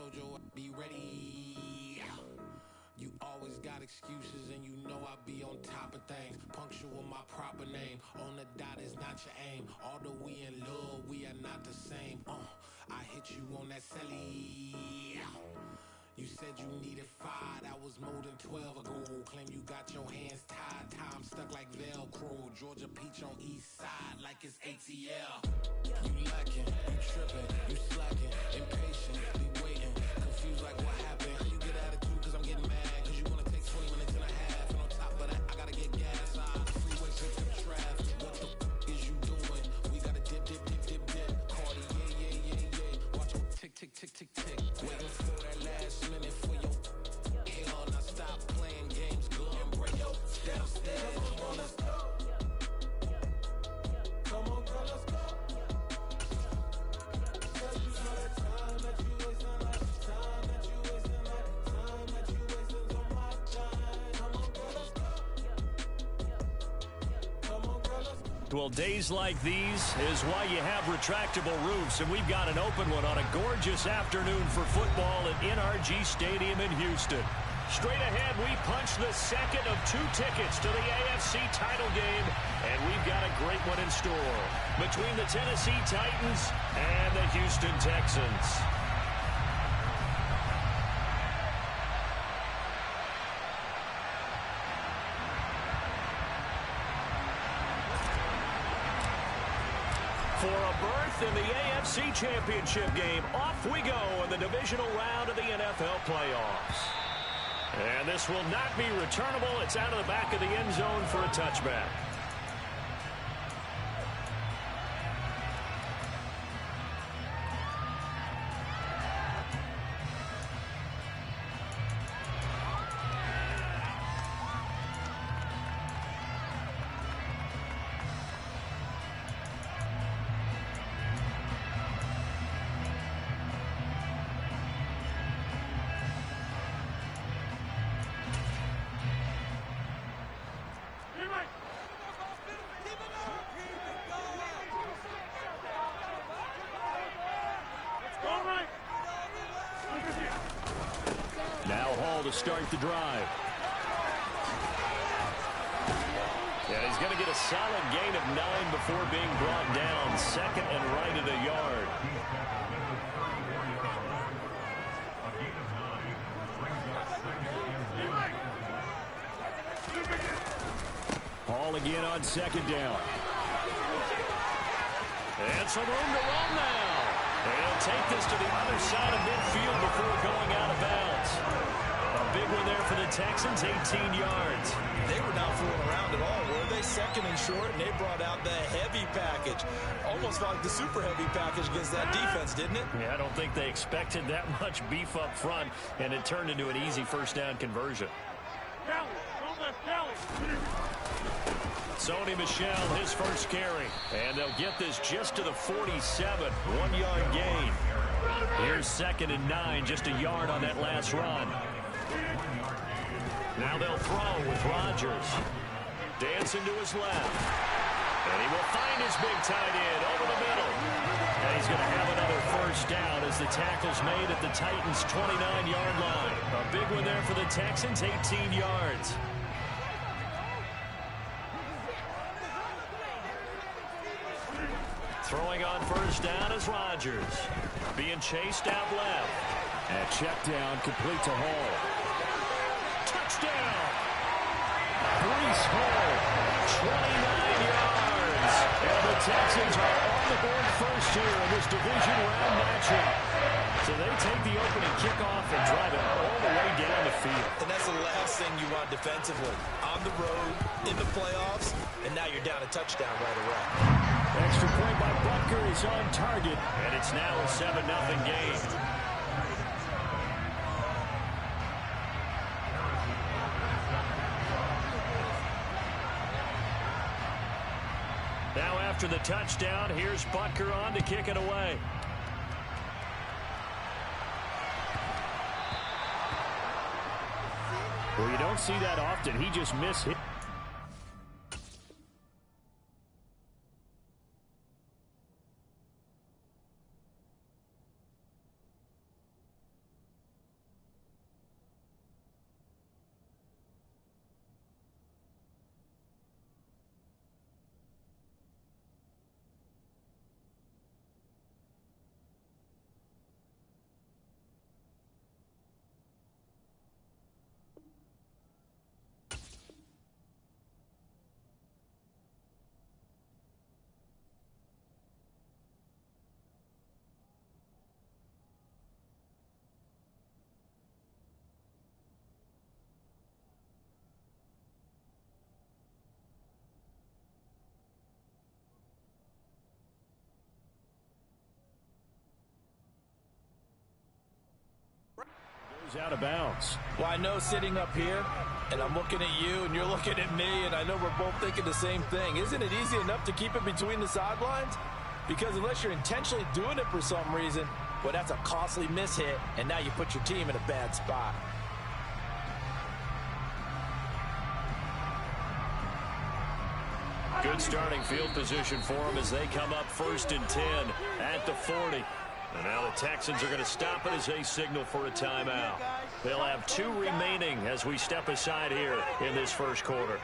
JoJo, be ready. You always got excuses and you know I be on top of things. Punctual my proper name. On the dot is not your aim. Although we in love, we are not the same. I hit you on that celly. You said you needed 5, that was more than 12 ago. Claim you got your hands tied, time stuck like Velcro. Georgia Peach on east side like it's ATL. You lacking, you tripping, you slacking, impatient, waiting, confused like what happened. How you get attitude cause I'm getting mad, cause you wanna take 20 minutes and a half. And on top of that, I gotta get gas, freeway fix traffic. What the f is you doing? We gotta dip, Cardi, yeah. Watch your tick, waiting for that last minute for your hell. Now stop playing games, go and bring your downstairs. Come on, let's go. Come on, girl, let's go. Tell you all the time that you wasting, like the time that you wasting, like the time that you wasting on my time. Come on, girl, let's go. Come on, girl, let's go. Well, days like these is why you have retractable roofs, and we've got an open one on a gorgeous afternoon for football at NRG Stadium in Houston. Straight ahead, we punch the second of 2 tickets to the AFC title game, and we've got a great one in store between the Tennessee Titans and the Houston Texans. For a berth in the AFC Championship game, off we go in the divisional round of the NFL playoffs. And this will not be returnable. It's out of the back of the end zone for a touchback. Now Hall to start the drive. And he's going to get a solid gain of 9 before being brought down. Second and right at a yard. Hall again on second down. And some room to run now. And he'll take this to the other side of midfield before going out of bounds. A big one there for the Texans, 18 yards. They were not fooling around at all, were they? Second and short, and they brought out the heavy package. Almost like the super heavy package against that defense, didn't it? Yeah, I don't think they expected that much beef up front, and it turned into an easy first down conversion. Sony Michel, his first carry. And they'll get this just to the 47, 1-yard gain. Here's second and 9, just a yard on that last run. Now they'll throw with Rodgers. Dancing to his left. And he will find his big tight end over the middle. And he's going to have another first down as the tackle's made at the Titans' 29-yard line. A big one there for the Texans, 18 yards. Throwing on first down is Rodgers. Being chased out left. And check down, complete to Hall. Touchdown! Breece Hall, 29 yards. And the Texans are on the board first here in this division round matchup. So they take the opening kickoff and drive it all the way down the field. And that's the last thing you want defensively. On the road, in the playoffs, and now you're down a touchdown right away. Extra point by Butker is on target, and it's now a 7-0 game. Now after the touchdown, here's Butker on to kick it away. Well, you don't see that often. He just missed it. Out of bounds. Well, I know sitting up here, and I'm looking at you, and you're looking at me, and I know we're both thinking the same thing. Isn't it easy enough to keep it between the sidelines? Because unless you're intentionally doing it for some reason, well, that's a costly mishit, and now you put your team in a bad spot. Good starting field position for them as they come up 1st and 10 at the 40. And now the Texans are going to stop it as they signal for a timeout. They'll have 2 remaining as we step aside here in this first quarter.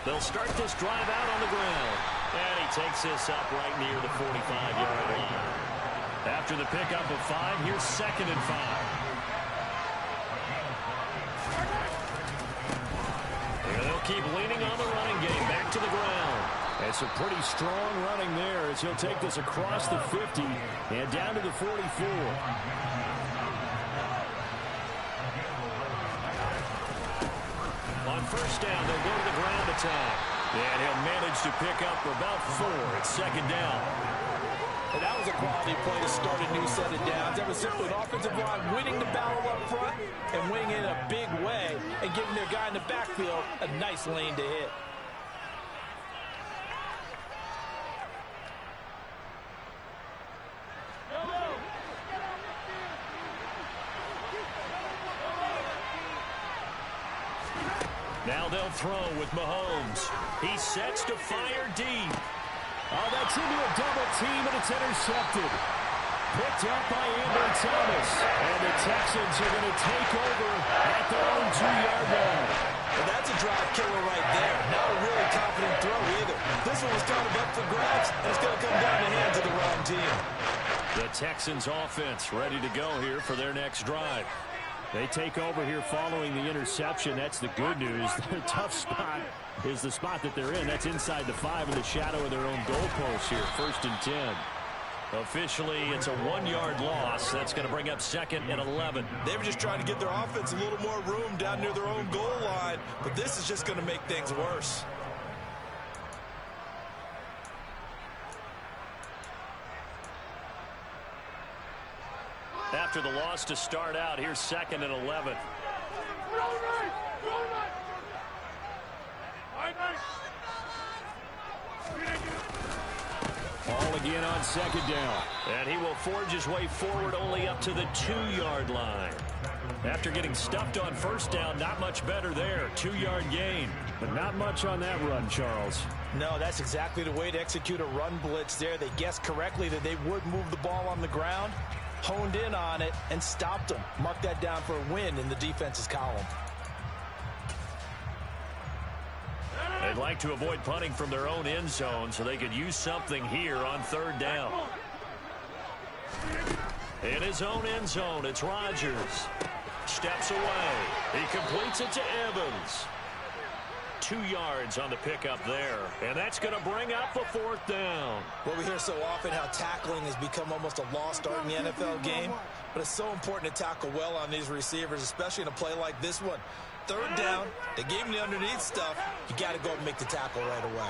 They'll start this drive out on the ground. And he takes this up right near the 45-yard line. After the pickup of 5, here's 2nd and 5. And they'll keep leaning on the running game back to the ground. It's a pretty strong running there as he'll take this across the 50 and down to the 44. On 1st down, they'll go to the ground attack. And he'll manage to pick up for about 4 at 2nd down. And that was a quality play to start a new set of downs. That was simply an offensive line winning the battle up front and winning in a big way and giving their guy in the backfield a nice lane to hit. Now they'll throw with Mahomes. He sets to fire deep. Oh, that's into a double team, and it's intercepted. Picked up by Amber Thomas. And the Texans are going to take over at their own 2-yard line. And that's a drive killer right there. Not a really confident throw either. This one was kind of up for grabs, and it's going to come down the hands of the wrong team. The Texans offense ready to go here for their next drive. They take over here following the interception. That's the good news. Their tough spot is the spot that they're in. That's inside the 5 in the shadow of their own goalpost here. 1st and 10. Officially, it's a 1-yard loss. That's going to bring up 2nd and 11. They were just trying to get their offense a little more room down near their own goal line, but this is just going to make things worse. After the loss to start out, here's 2nd and 11. Ball again on 2nd down. And he will forge his way forward only up to the 2-yard line. After getting stuffed on 1st down, not much better there. 2-yard gain. But not much on that run, Charles. No, that's exactly the way to execute a run blitz there. They guessed correctly that they would move the ball on the ground, honed in on it, and stopped them. Mark that down for a win in the defense's column. They'd like to avoid punting from their own end zone so they could use something here on 3rd down. In his own end zone, it's Rodgers. Steps away. He completes it to Evans. 2 yards on the pickup there. And that's going to bring up a 4th down. Well, we hear so often how tackling has become almost a lost art in the NFL game. But it's so important to tackle well on these receivers, especially in a play like this one. 3rd down, they gave him the underneath stuff. You got to go and make the tackle right away.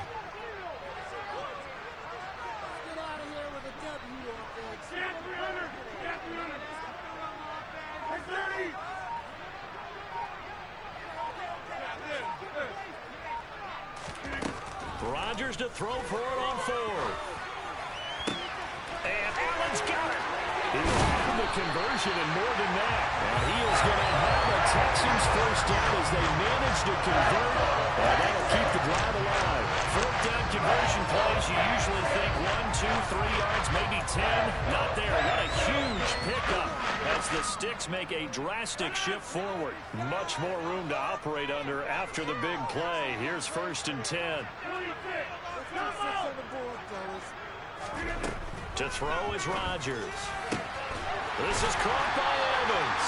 Rodgers to throw for it on 4th. And Allen's got it. He had the conversion and more than that. And he is going to have a Texans 1st down as they manage to convert. And that'll keep the drive alive. 4th down conversion plays, you usually think 1, 2, 3 yards, maybe 10. Not there. What a huge pickup as the Sticks make a drastic shift forward. Much more room to operate under after the big play. Here's 1st and 10. To throw is Rodgers. This is caught by Evans.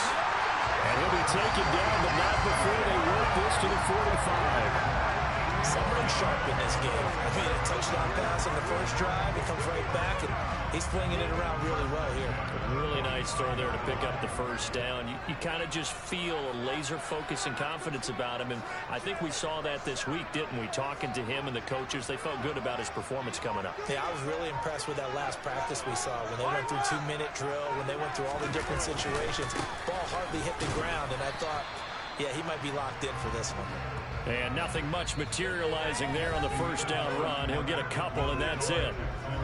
And he'll be taken down, but not before they work this to the 45. Someone sharp in this game. I mean, a touchdown pass on the first drive. He comes right back, and he's flinging it around really well here. A really nice throw there to pick up the first down. You kind of just feel a laser focus and confidence about him, and I think we saw that this week, didn't we? Talking to him and the coaches, they felt good about his performance coming up. Yeah, I was really impressed with that last practice we saw when they went through 2-minute drill, when they went through all the different situations. Ball hardly hit the ground, and I thought, yeah, he might be locked in for this one. And nothing much materializing there on the first down run. He'll get a couple, and that's it.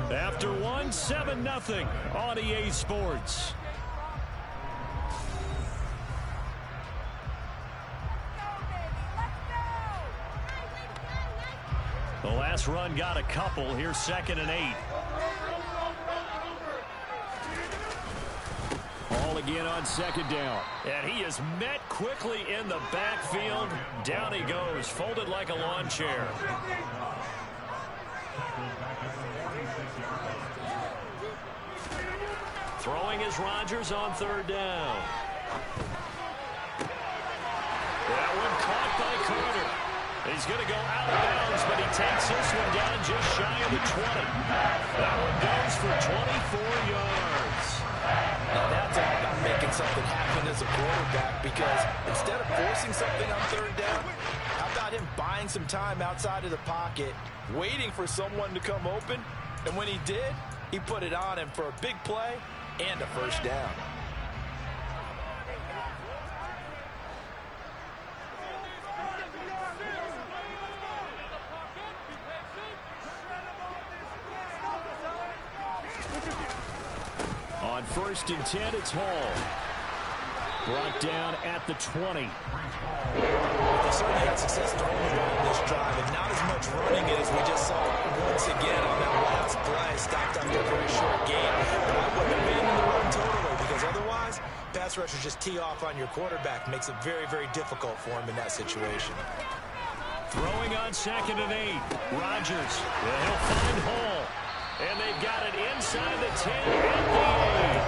After one, 7-0 on EA Sports. The last run got a couple. Here's 2nd and 8. Ball again on 2nd down. And he is met quickly in the backfield. Down he goes, folded like a lawn chair. Throwing is Rodgers on 3rd down. That one caught by Carter. He's going to go out of bounds, but he takes this one down just shy of the 20. That one goes for 24 yards. Now that's all about making something happen as a quarterback, because instead of forcing something on 3rd down, how about him buying some time outside of the pocket, waiting for someone to come open, and when he did, he put it on him for a big play and a first down. On 1st and 10, it's Hall. Brought down at the 20. They certainly had success throwing the ball in this drive, and not as much running it as we just saw once again on that last play. Stopped after a very short gain. But I wouldn't abandon the run totally, because otherwise, pass rushers just tee off on your quarterback. Makes it very, very difficult for him in that situation. Throwing on 2nd and 8. Rodgers. He'll find Hall. And they've got it inside the 10 at the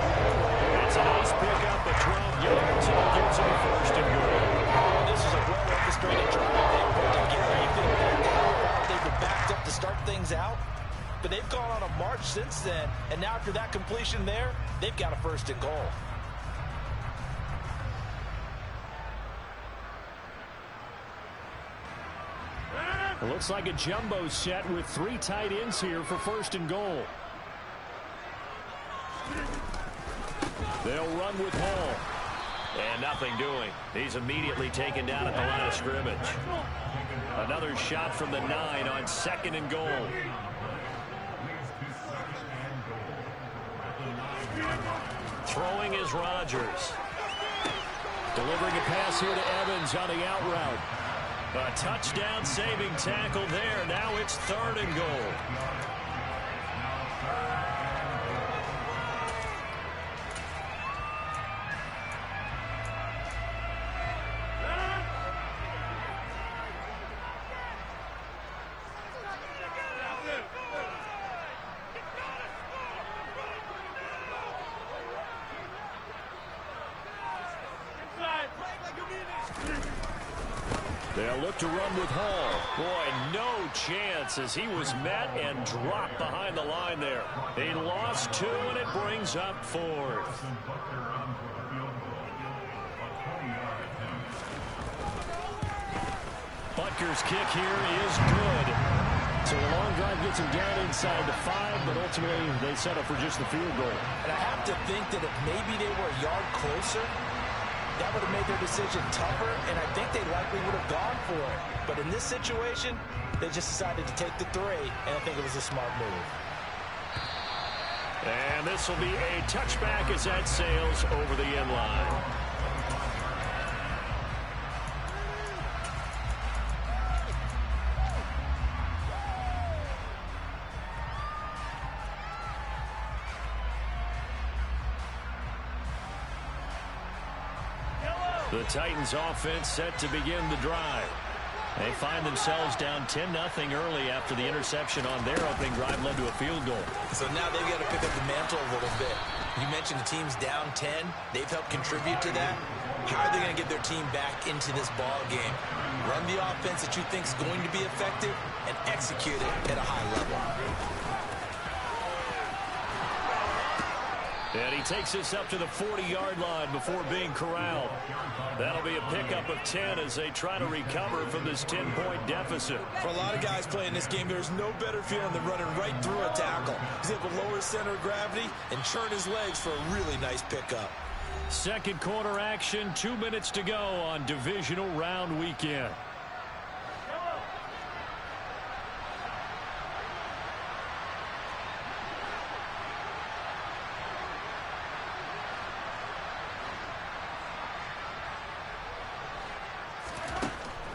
8. It's a nice pickup of 12 yards, and it gives him a 1st and goal. This is a well-orchestrated drive they put together. You think that they were backed up to start things out, but they've gone on a march since then, and now after that completion there, they've got a 1st and goal. It looks like a jumbo set with 3 tight ends here for 1st and goal. They'll run with Hall. And nothing doing. He's immediately taken down at the line of scrimmage. Another shot from the 9 on 2nd and goal. Throwing is Rodgers. Delivering a pass here to Evans on the out route. A touchdown saving tackle there. Now it's 3rd and goal. They'll look to run with Hall. Boy, no chance as he was met and dropped behind the line there. He lost 2, and it brings up 4th. Butker's kick here is good. So the long drive gets him down inside the 5, but ultimately they settle for just the field goal. And I have to think that if maybe they were a yard closer, that would have made their decision tougher, and I think they likely would have gone for it. But in this situation, they just decided to take the 3, and I think it was a smart move. And this will be a touchback as that sails over the end line. The Titans offense set to begin the drive. They find themselves down 10-0 early after the interception on their opening drive led to a field goal. So now they've got to pick up the mantle a little bit. You mentioned the team's down 10. They've helped contribute to that. How are they going to get their team back into this ball game? Run the offense that you think is going to be effective and execute it at a high level. And he takes this up to the 40-yard line before being corralled. That'll be a pickup of 10 as they try to recover from this 10-point deficit. For a lot of guys playing this game, there's no better feeling than running right through a tackle. He's able to lower his center of gravity and churn his legs for a really nice pickup. Second quarter action, 2 minutes to go on divisional round weekend.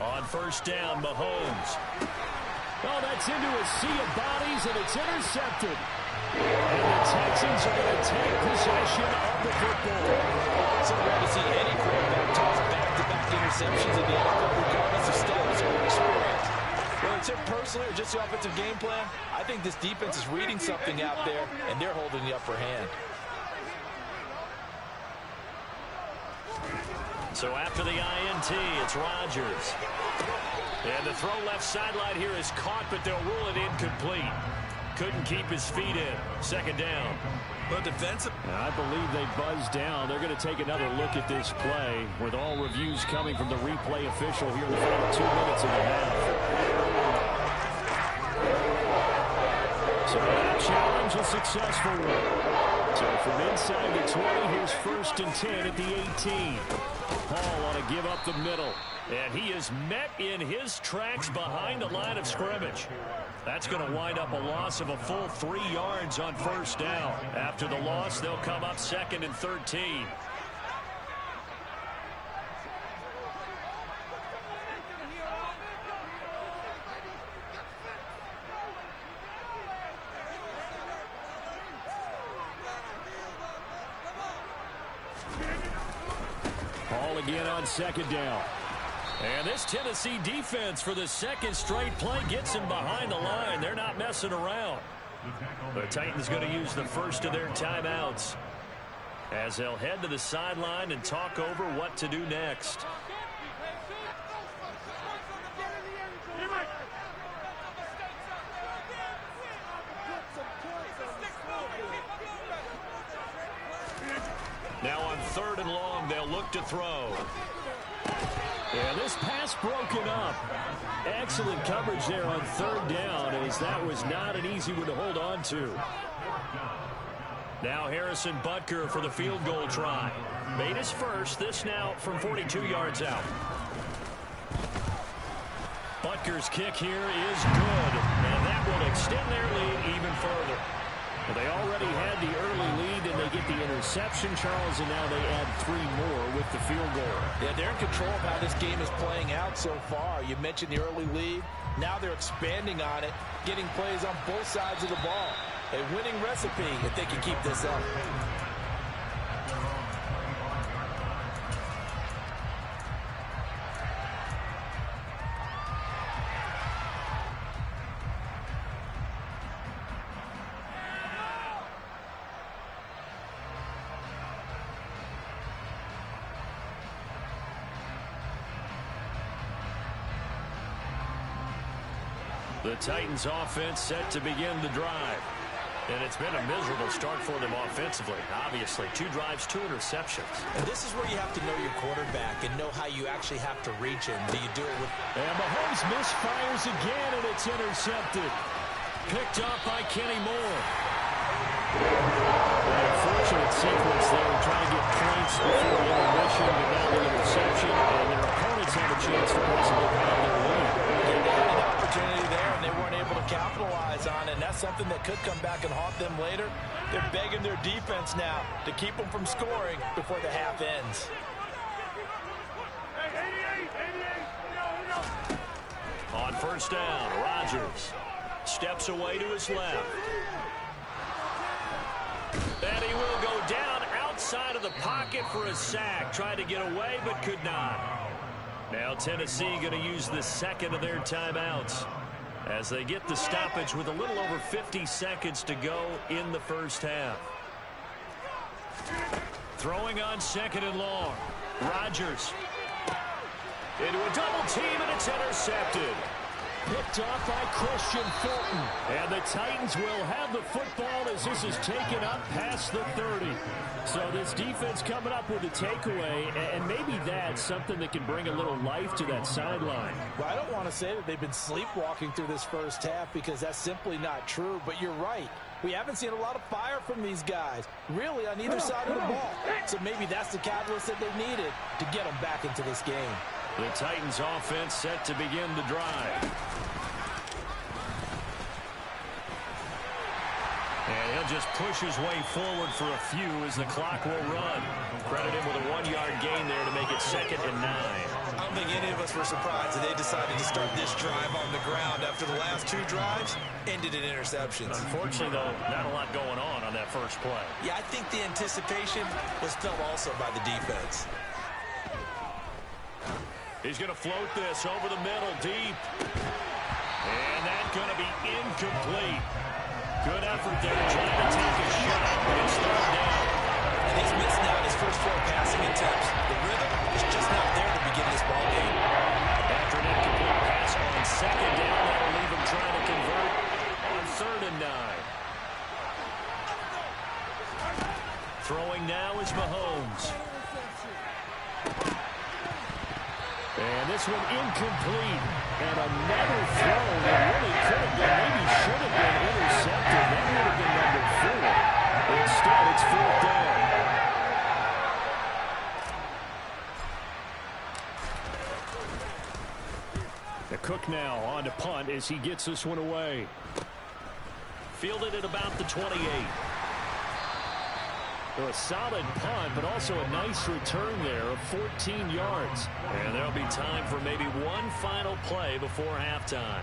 On first down, Mahomes. Oh, that's into a sea of bodies, and it's intercepted. And the Texans are going to take possession of the football. So rare to see any quarterback toss back-to-back interceptions in the NFL, regardless of status or experience. Whether it's him personally or just the offensive game plan, I think this defense is reading something out there, and they're holding the upper hand. So after the INT, it's Rodgers. And the throw left sideline here is caught, but they'll rule it incomplete. Couldn't keep his feet in. Second down. But defensive. I believe they buzzed down. They're going to take another look at this play with all reviews coming from the replay official here in the final 2 minutes of the half. So that challenge, a successful one. So from inside the 20, here's first and 10 at the 18. Paul on to give up the middle. And he is met in his tracks behind the line of scrimmage. That's going to wind up a loss of a full 3 yards on first down. After the loss, they'll come up second and 13. Paul again on second down. And this Tennessee defense for the second straight play gets him behind the line. They're not messing around. The Titans going to use the first of their timeouts as they'll head to the sideline and talk over what to do next. Now on third and long, they'll look to throw. And this pass broken up. Excellent coverage there on third down, as that was not an easy one to hold on to. Now Harrison Butker for the field goal try. Made his first, this now from 42 yards out. Butker's kick here is good, and that will extend their lead even further. They already had the early lead, and they get the interception, Charles, and now they add 3 more with the field goal. Yeah, they're in control of how this game is playing out so far. You mentioned the early lead. Now they're expanding on it, getting plays on both sides of the ball. A winning recipe if they can keep this up. The Titans offense set to begin the drive. And it's been a miserable start for them offensively. Obviously, 2 drives, 2 interceptions. And this is where you have to know your quarterback and know how you actually have to reach him. Do you do it with... And Mahomes misfires again, and it's intercepted. Picked up by Kenny Moore. An unfortunate sequence there, trying to get points before the intermission, but now the interception, and their opponents have a chance to possibly pound their lead. They had an opportunity there, and they weren't able to capitalize on it, and that's something that could come back and haunt them later. They're begging their defense now to keep them from scoring before the half ends. On first down, Rodgers steps away to his left. And he will go down outside of the pocket for a sack. Tried to get away, but could not. Now Tennessee going to use the second of their timeouts as they get the stoppage with a little over 50 seconds to go in the first half. Throwing on second and long. Rodgers. Into a double team, and it's intercepted. Picked off by Christian Fulton. And the Titans will have the football as this is taken up past the 30. So this defense coming up with a takeaway, and maybe that's something that can bring a little life to that sideline. Well, I don't want to say that they've been sleepwalking through this first half because that's simply not true, but you're right. We haven't seen a lot of fire from these guys, really on either side of the ball. So maybe that's the catalyst that they needed to get them back into this game. The Titans offense set to begin the drive. And he'll just push his way forward for a few as the clock will run. Credit him with a 1-yard gain there to make it 2nd and 9. I don't think any of us were surprised that they decided to start this drive on the ground after the last 2 drives ended in interceptions. Unfortunately, though, not a lot going on that first play. Yeah, I think the anticipation was felt also by the defense. He's going to float this over the middle deep. And that's going to be incomplete. Good effort there trying to take a shot, but it's third down. And he's missing out his first 4 passing attempts. The rhythm is just not there to begin this ball game. After an incomplete pass on 2nd down, that'll leave him trying to convert on 3rd and 9. Throwing now is Mahomes. And this one incomplete. And another throw that really could have been, maybe should have been intercepted. That would have been number 4. Instead, it's 4th down. The Cook now on to punt as he gets this one away. Fielded at about the 28. So a solid punt, but also a nice return there of 14 yards. And there'll be time for maybe one final play before halftime.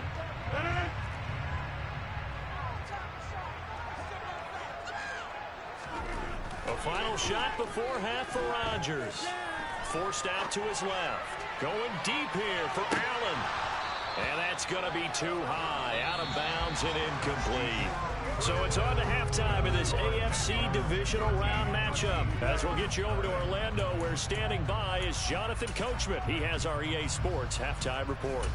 A final shot before half for Rodgers. Forced out to his left. Going deep here for Allen. And that's going to be too high. Out of bounds and incomplete. So it's on to halftime in this AFC divisional round matchup. As we'll get you over to Orlando, where standing by is Jonathan Coachman. He has our EA Sports halftime report.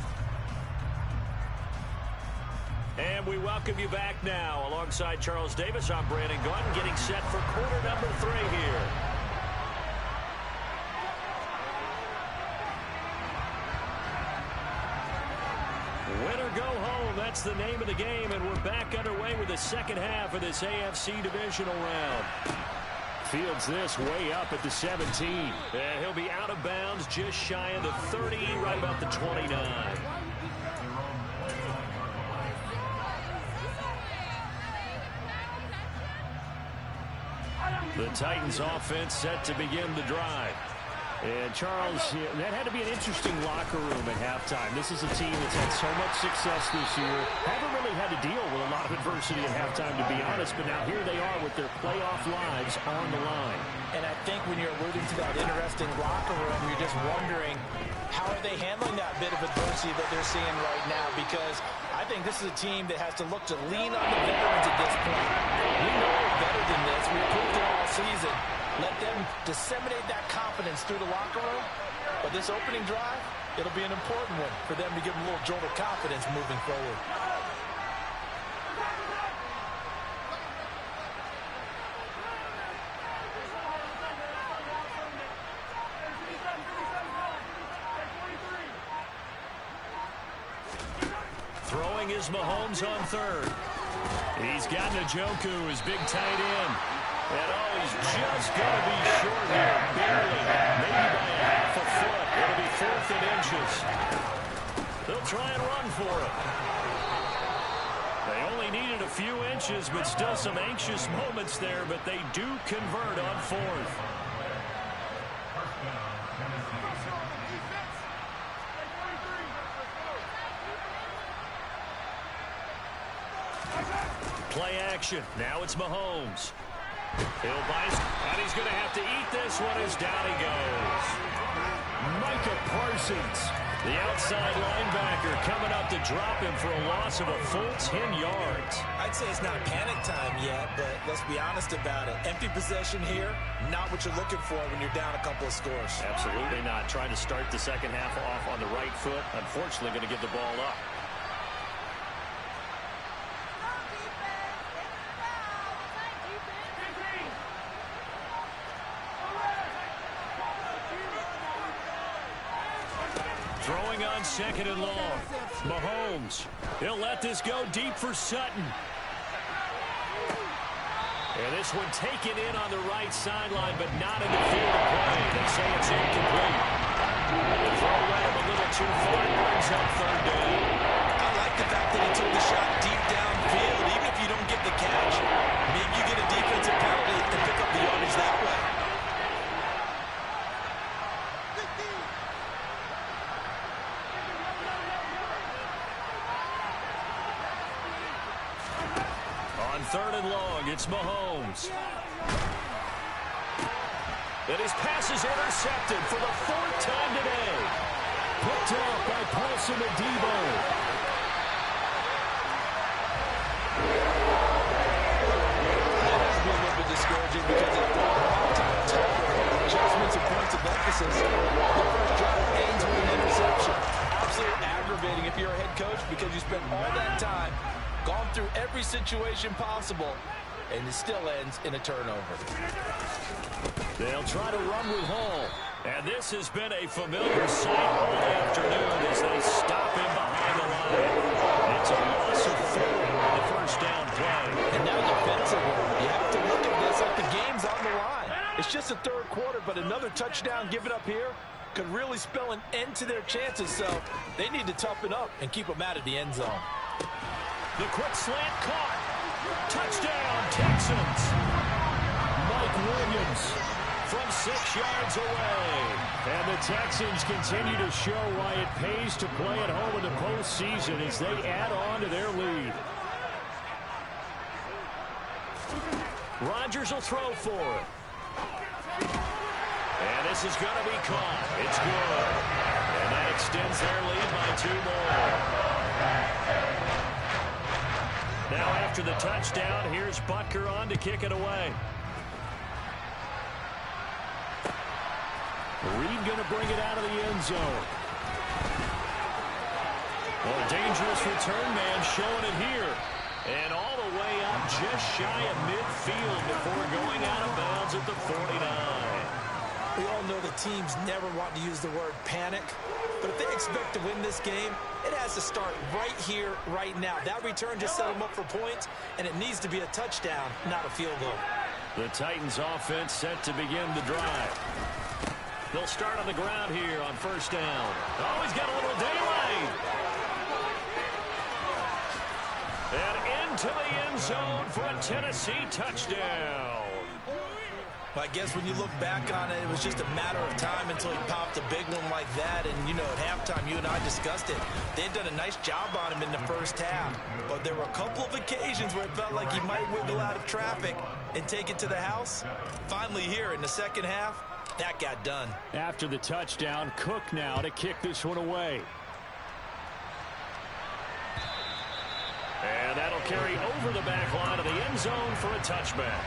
And we welcome you back now. Alongside Charles Davis, I'm Brandon Gaudin, getting set for quarter number 3 here. Win or go home, that's the name of the game, and we're back underway with the second half of this AFC divisional round. Fields this way up at the 17. And he'll be out of bounds just shy of the 30, right about the 29. The Titans offense set to begin the drive. And Charles, that had to be an interesting locker room at halftime. This is a team that's had so much success this year. Haven't really had to deal with a lot of adversity at halftime, to be honest. But now here they are with their playoff lives on the line. And I think when you're alluding to that interesting locker room, you're just wondering, how are they handling that bit of adversity that they're seeing right now? Because I think this is a team that has to look to lean on the veterans at this point. We know we're better than this. We've proved it all season. Let them disseminate that confidence through the locker room. But this opening drive, it'll be an important one for them to give them a little jolt of confidence moving forward. Throwing is Mahomes on 3rd. He's got Njoku, his big tight end. And oh, he's just going to be short here, barely, maybe by a half a foot. It'll be 4th and inches. They'll try and run for it. They only needed a few inches, but still some anxious moments there, but they do convert on 4th. Play action. Now it's Mahomes. He'll bite, and he's going to have to eat this one as down he goes. Micah Parsons, the outside linebacker, coming up to drop him for a loss of a full 10 yards. I'd say it's not panic time yet, but let's be honest about it. Empty possession here, not what you're looking for when you're down a couple of scores. Absolutely not. Trying to start the second half off on the right foot. Unfortunately, going to give the ball up. Throwing on second and long. Mahomes. He'll let this go deep for Sutton. And this one taken in on the right sideline, but not in the field of play. They say it's incomplete. The throw went him a little too far. Brings up third down. I like the fact that he took the shot deep downfield. Even if you don't get the catch, maybe you get a defensive penalty and pick up the yardage that way. Third and long, it's Mahomes. And his pass is intercepted for the fourth time today. Picked off by Paulson Adebo. That has to be a little bit discouraging because it adjustments and points of emphasis. The first drive ends with an interception. Absolutely aggravating if you're a head coach because you spent all that time gone through every situation possible, and it still ends in a turnover. They'll try to run with Hall. And this has been a familiar sight all afternoon as they stop him behind the line. It's a loss of 4 on the first down play. And now defensively, you have to look at this like the game's on the line. It's just the third quarter, but another touchdown given up here could really spell an end to their chances, so they need to toughen up and keep them out of the end zone. The quick slant caught. Touchdown, Texans. Mike Williams from 6 yards away. And the Texans continue to show why it pays to play at home in the postseason as they add on to their lead. Rodgers will throw for it. And this is going to be caught. It's good. And that extends their lead by 2 more. Now after the touchdown, here's Butker on to kick it away. Reed going to bring it out of the end zone. Well, a dangerous return man showing it here. And all the way up just shy of midfield before going out of bounds at the 49. We all know the teams never want to use the word panic, but if they expect to win this game, it has to start right here, right now. That return just set them up for points, and it needs to be a touchdown, not a field goal. The Titans offense set to begin the drive. They'll start on the ground here on first down. Oh, he's got a little daylight. And into the end zone for a Tennessee touchdown. I guess when you look back on it, it was just a matter of time until he popped a big one like that. And, you know, at halftime, you and I discussed it. They had done a nice job on him in the first half. But there were a couple of occasions where it felt like he might wiggle out of traffic and take it to the house. Finally here in the second half, that got done. After the touchdown, Cook now to kick this one away. And that'll carry over the back line of the end zone for a touchback.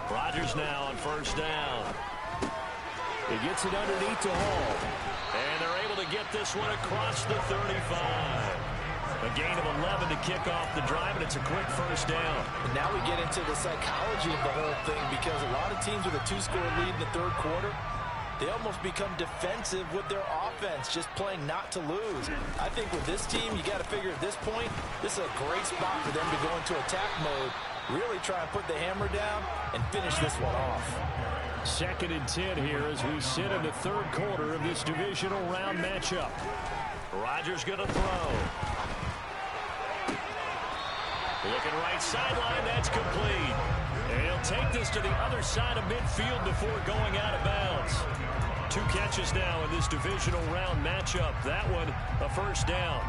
Rodgers now on first down. He gets it underneath to Hall. And they're able to get this one across the 35. A gain of 11 to kick off the drive, and it's a quick first down. And now we get into the psychology of the whole thing because a lot of teams with a 2-score lead in the third quarter, they almost become defensive with their offense, just playing not to lose. I think with this team, you got to figure at this point, this is a great spot for them to go into attack mode, really try and put the hammer down and finish this one off. 2nd and 10 here as we sit in the third quarter of this divisional round matchup. Rodgers going to throw. Looking right sideline, that's complete. And he'll take this to the other side of midfield before going out of bounds. 2 catches now in this divisional round matchup. That one, a first down.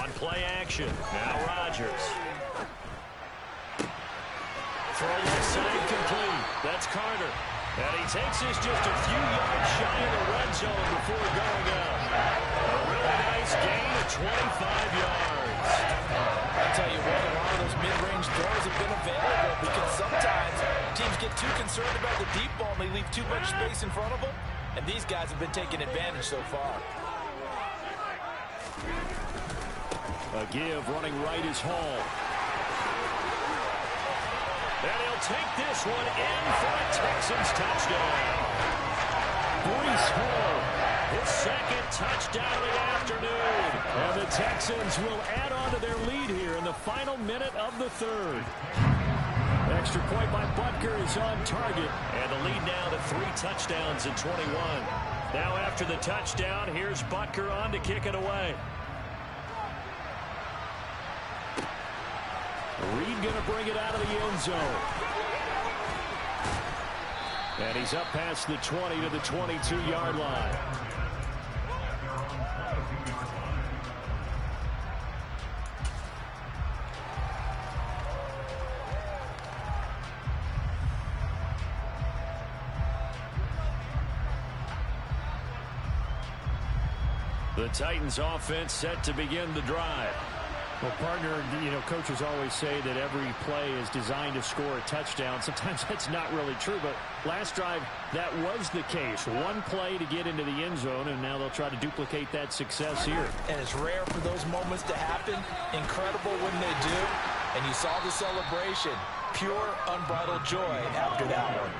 On play action. Now Rodgers. Throw left side complete. That's Carter. And he takes this just a few yards shy of the red zone before going out. A really nice gain of 25 yards. I'll tell you what, a lot of those mid-range throws have been available because sometimes teams get too concerned about the deep ball and they leave too much space in front of them. And these guys have been taking advantage so far. A give running right is Hall. And he'll take this one in for a Texans touchdown. Breece Hall, his second touchdown of the afternoon. And the Texans will add on to their lead here in the final minute of the third. Extra point by Butker is on target. And the lead now to 3 touchdowns in 21. Now after the touchdown, here's Butker on to kick it away. Reed going to bring it out of the end zone. And he's up past the 20 to the 22-yard line. The Titans offense set to begin the drive. Well, partner, coaches always say that every play is designed to score a touchdown. Sometimes that's not really true, but last drive, that was the case. One play to get into the end zone, and now they'll try to duplicate that success here. And it's rare for those moments to happen. Incredible when they do. And you saw the celebration. Pure, unbridled joy after that one.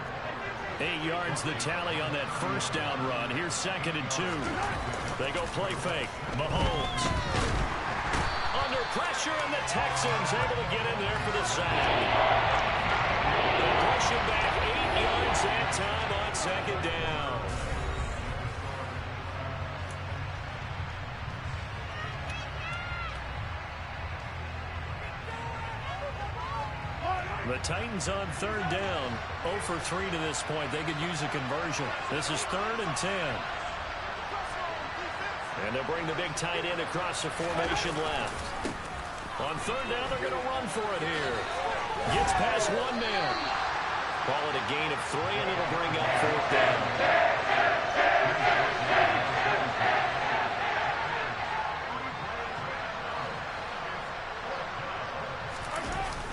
8 yards the tally on that first down run. Here's 2nd and 2. They go play fake. Mahomes. Under pressure, and the Texans able to get in there for the sack. They push him back 8 yards that time on 2nd down. The Titans on 3rd down. 0 for 3 to this point. They could use a conversion. This is 3rd and 10. And they'll bring the big tight end across the formation left. On 3rd down, they're going to run for it here. Gets past one man. Call it a gain of 3, and it'll bring up 4th down.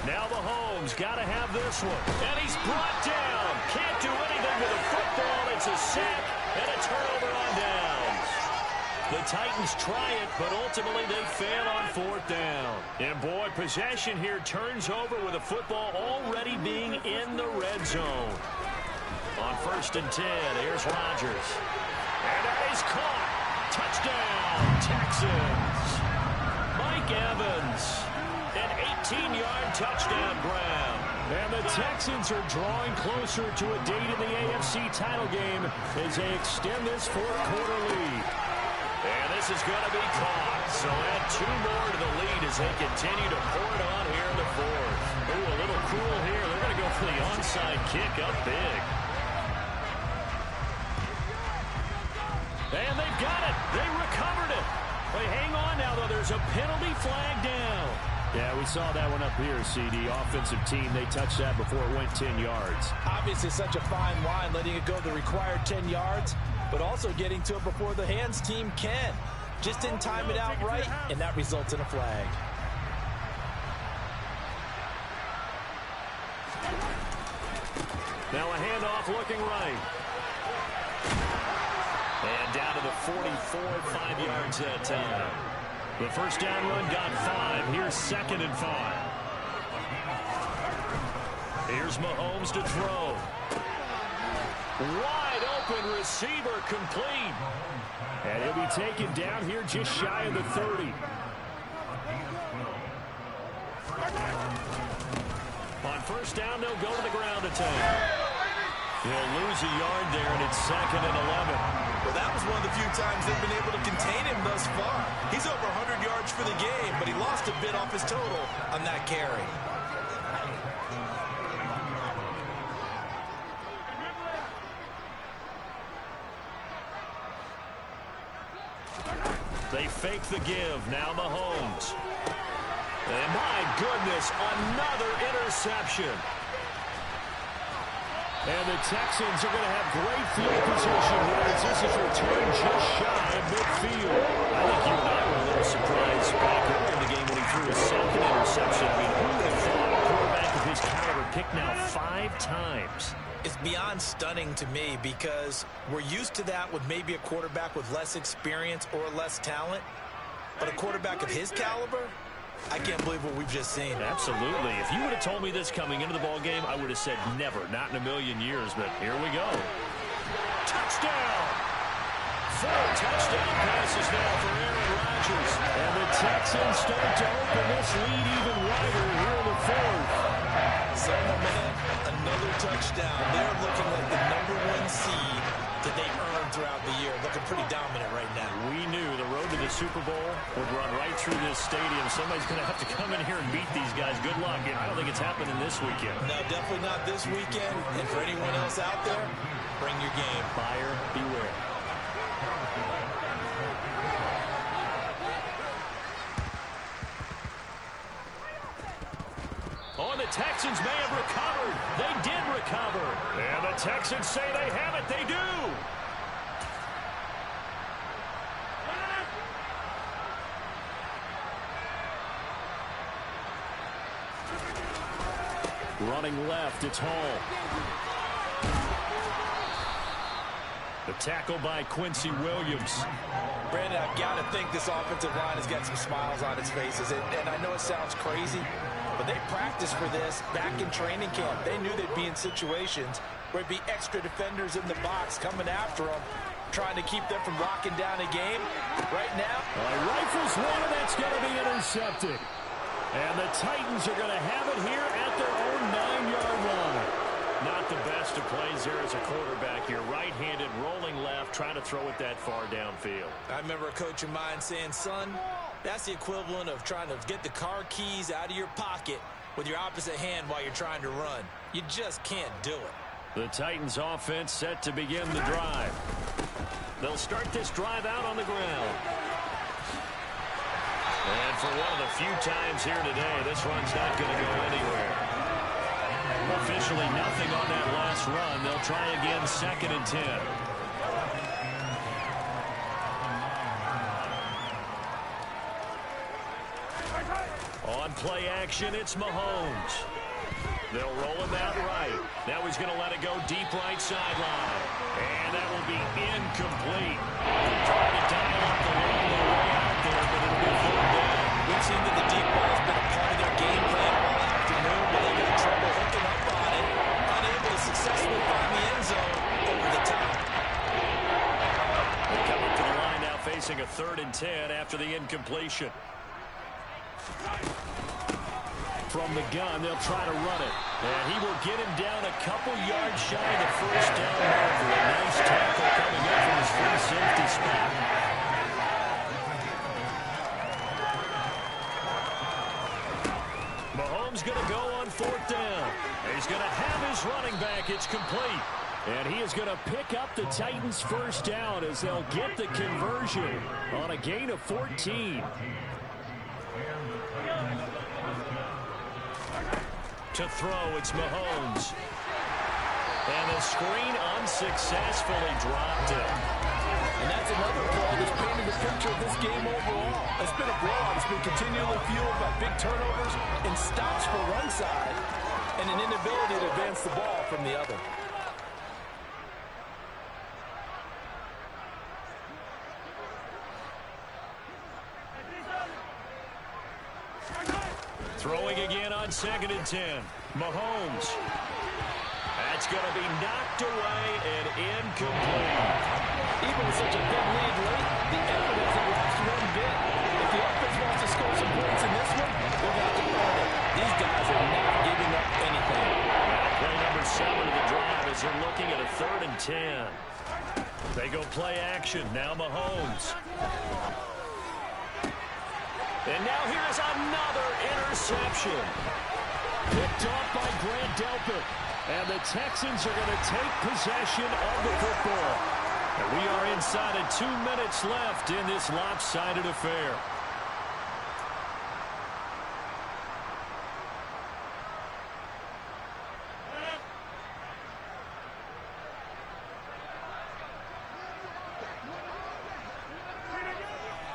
Now Mahomes got to have this one. And he's brought down. Can't do anything with the football. It's a sack and a turnover on downs. The Titans try it, but ultimately they fail on 4th down. And boy, possession here turns over with the football already being in the red zone. On 1st and 10, here's Rodgers. And that is caught. Touchdown, Texans. Mike Evans. An 18-yard touchdown grab. And the Texans are drawing closer to a date in the AFC title game as they extend this 4th quarter lead. And this is going to be caught. So add 2 more to the lead as they continue to pour it on here in the 4th. Ooh, a little cool here. They're going to go for the onside kick up big. And they've got it. They recovered it. They hang on now, though. There's a penalty flag down. Yeah, we saw that one up here, CD. Offensive team, they touched that before it went 10 yards. Obviously such a fine line, letting it go the required 10 yards, but also getting to it before the hands team can. Just didn't time it out right, and that results in a flag. Now a handoff looking right. And down to the 44, 5 yards that time. The first down run got 5. Here's 2nd and 5. Here's Mahomes to throw. Wide open receiver complete. And he'll be taken down here just shy of the 30. On first down, they'll go to the ground attack. He'll lose a yard there, and it's 2nd and 11. Well, that was one of the few times they've been able to contain him thus far. He's over 100 yards for the game, but he lost a bit off his total on that carry. They fake the give. Now Mahomes. And my goodness, another interception. And the Texans are going to have great field position here as this is returned just shy of midfield. I think you and I were a little surprised back earlier in the game when he threw his second interception. I mean, who would have thought a quarterback of his caliber picked now 5 times? It's beyond stunning to me because we're used to that with maybe a quarterback with less experience or less talent. But a quarterback of his caliber, I can't believe what we've just seen. Absolutely. If you would have told me this coming into the ball game, I would have said never, not in a million years. But here we go. Touchdown! 4 touchdown passes now for Aaron Rodgers. And the Texans start to open this lead even wider here in the 4th. So, man, another touchdown. They're looking like the #1 seed that they earned throughout the year. Looking pretty dominant right now. We knew the road to the Super Bowl would run right through this stadium. Somebody's going to have to come in here and beat these guys. Good luck. I don't think it's happening this weekend. No, definitely not this weekend. And for anyone else out there, bring your game. Buyer beware. Oh, and the Texans may have recovered. They did recover. And the Texans say they have it. They do. Running left, it's Hall. The tackle by Quincy Williams. Brandon, I've got to think this offensive line has got some smiles on its faces. And I know it sounds crazy, but they practiced for this back in training camp. They knew they'd be in situations where it'd be extra defenders in the box coming after them, trying to keep them from locking down a game. Right now, rifles one, and that's going to be intercepted. And the Titans are going to have it here at their own 9-yard line. Not the best of plays there as a quarterback here. Right-handed, rolling left, trying to throw it that far downfield. I remember a coach of mine saying, son, that's the equivalent of trying to get the car keys out of your pocket with your opposite hand while you're trying to run. You just can't do it. The Titans offense set to begin the drive. They'll start this drive out on the ground. And for one of the few times here today, this run's not going to go anywhere. Officially nothing on that last run. They'll try again, 2nd and 10. On play action, it's Mahomes. They'll roll him out right. Now he's going to let it go deep right sideline. And that will be incomplete. Trying to dial up the long way out there, but it'll be 4th down. We've seen that the deep ball has been a part of their game plan all afternoon, but they've got trouble hooking up on it. Unable to successfully find the end zone over the top. They come up to the line now facing a 3rd and 10 after the incompletion. From the gun, they'll try to run it. And he will get him down a couple yards shy of the 1st down marker. A nice tackle coming up from his free safety spot. Mahomes going to go on 4th down. He's going to have his running back. It's complete. And he is going to pick up the Titans' 1st down as they'll get the conversion on a gain of 14. To throw, it's Mahomes. And the screen unsuccessfully dropped it. And that's another play that's painted the picture of this game overall. It's been a blowout. It's been continually fueled by big turnovers and stops for one side and an inability to advance the ball from the other. Throwing again on 2nd and 10. Mahomes. That's going to be knocked away and incomplete. Even with such a big lead late, the effort hasn't lost one bit. If the offense wants to score some points in this one, they'll have to earn it. These guys are not giving up anything. Play number 7 of the drive as they're looking at a 3rd and 10. They go play action. Now Mahomes. And now here's another interception. Picked off by Grant Delpit. And the Texans are going to take possession of the football. And we are inside of 2 minutes left in this lopsided affair.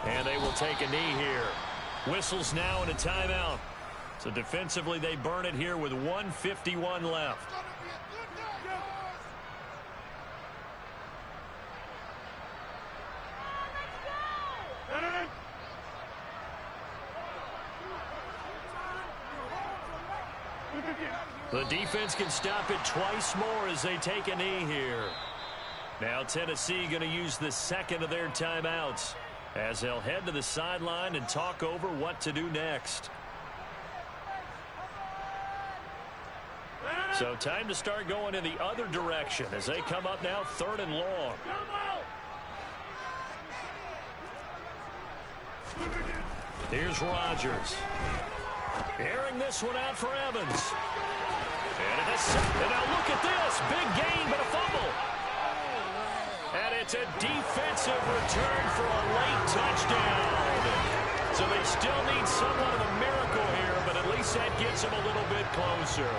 And they will take a knee here. Whistles now and a timeout. So defensively, they burn it here with 1:51 left. The defense can stop it twice more as they take a knee here. Now Tennessee going to use the second of their timeouts as they'll head to the sideline and talk over what to do next. So time to start going in the other direction as they come up now 3rd and long. Here's Rodgers. Airing this one out for Evans. And now look at this. Big gain, but a fumble. And it's a defensive return for a late touchdown. So they still need somewhat of a miracle here, but at least that gets them a little bit closer.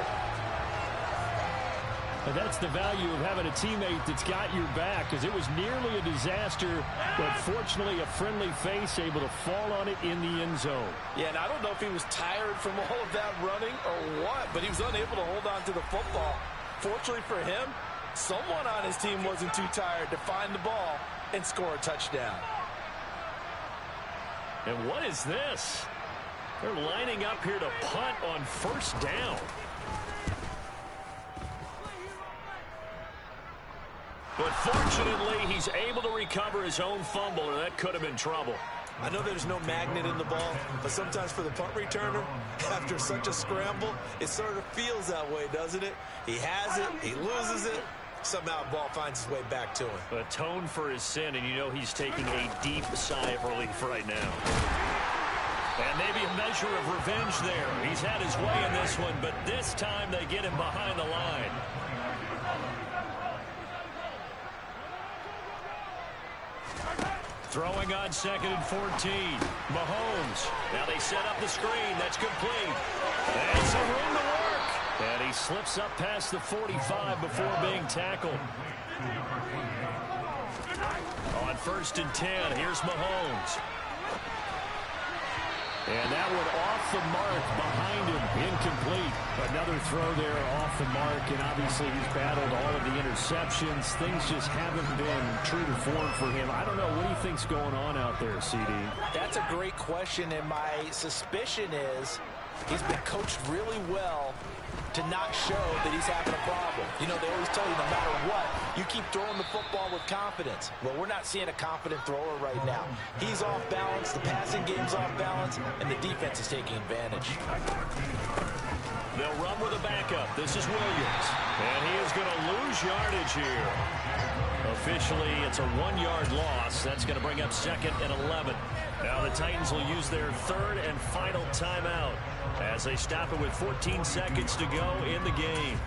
And that's the value of having a teammate that's got your back, because it was nearly a disaster, but fortunately a friendly face able to fall on it in the end zone. Yeah, and I don't know if he was tired from all of that running or what, but he was unable to hold on to the football. Fortunately for him, someone on his team wasn't too tired to find the ball and score a touchdown. And what is this? They're lining up here to punt on 1st down. But fortunately, he's able to recover his own fumble, or that could have been trouble. I know there's no magnet in the ball, but sometimes for the punt returner, after such a scramble, it sort of feels that way, doesn't it? He has it, he loses it, somehow the ball finds its way back to him. Atone for his sin, and you know he's taking a deep sigh of relief right now. And maybe a measure of revenge there. He's had his way in this one, but this time they get him behind the line. Throwing on 2nd and 14. Mahomes. Now they set up the screen. That's complete. And some room to work. And he slips up past the 45 before being tackled. On 1st and 10, here's Mahomes. And that one off the mark behind him, incomplete. Another throw there off the mark, and obviously he's battled all of the interceptions. Things just haven't been true to form for him. I don't know. What do you think's going on out there, CD? That's a great question, and my suspicion is he's been coached really well to not show that he's having a problem. You know, they always tell you no matter what, you keep throwing the football with confidence. Well, we're not seeing a confident thrower right now. He's off balance, the passing game's off balance, and the defense is taking advantage. They'll run with a backup. This is Williams. And he is going to lose yardage here. Officially, it's a 1-yard loss. That's going to bring up 2nd and 11. Now the Titans will use their 3rd and final timeout as they stop it with 14 seconds to go in the game.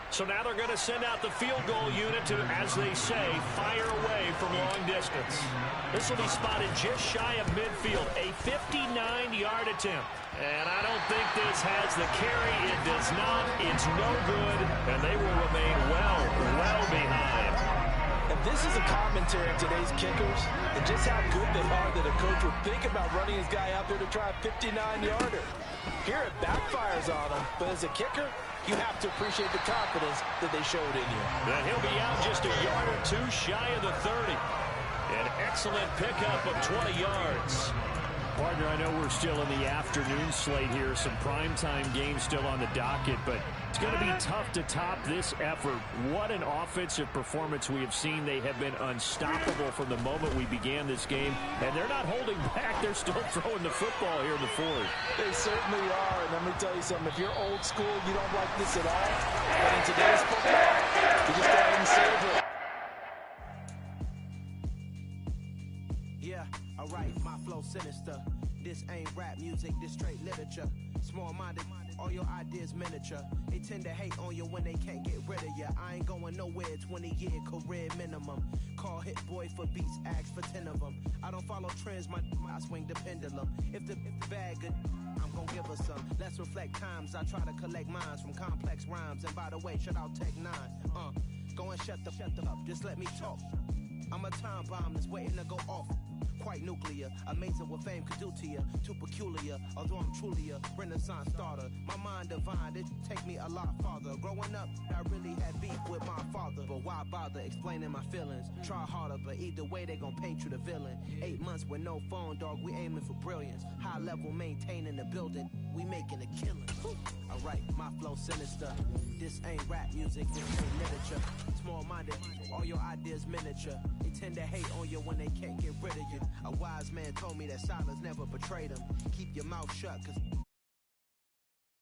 So now they're going to send out the field goal unit to, as they say, fire away from long distance. This will be spotted just shy of midfield, a 59-yard attempt. And I don't think this has the carry. It does not. It's no good, and they will remain well behind. And this is a commentary on today's kickers and just how good they are that a coach would think about running his guy out there to try a 59-yarder. Here it backfires on him, but as a kicker, you have to appreciate the confidence that they showed in you. That he'll be out just a yard or two shy of the 30. An excellent pickup of 20 yards. Partner, I know we're still in the afternoon slate here. Some primetime games still on the docket, but it's going to be tough to top this effort. What an offensive performance we have seen. They have been unstoppable from the moment we began this game, and they're not holding back. They're still throwing the football here in the 4th. They certainly are, and let me tell you something. If you're old school, you don't like this at all, but in today's football, you just go ahead and savor it. Yeah, I write my flow sinister. This ain't rap music, this straight literature. Small-minded, all your ideas miniature. They tend to hate on you when they can't get rid of you. I ain't going nowhere, 20-year career minimum. Call Hit Boy for beats, ask for 10 of them. I don't follow trends, I swing the pendulum. If the bag good, I'm gon' give her some. Let's reflect times, I try to collect minds from complex rhymes. And by the way, shout out Tech 9. Go and shut the up, just let me talk. I'm a time bomb that's waiting to go off. Quite nuclear, amazing what fame could do to you. Too peculiar, although I'm truly a Renaissance starter. My mind divine, it take me a lot farther. Growing up, I really had beef with my father. But why bother explaining my feelings? Try harder, but either way they gon' paint you the villain. 8 months with no phone, dog, we aiming for brilliance. High level maintaining the building, we making a killing. Alright, my flow sinister. This ain't rap music, this ain't literature. Small-minded, all your ideas miniature. They tend to hate on you when they can't get rid of you. A wise man told me that silence never betrayed him. Keep your mouth shut, cause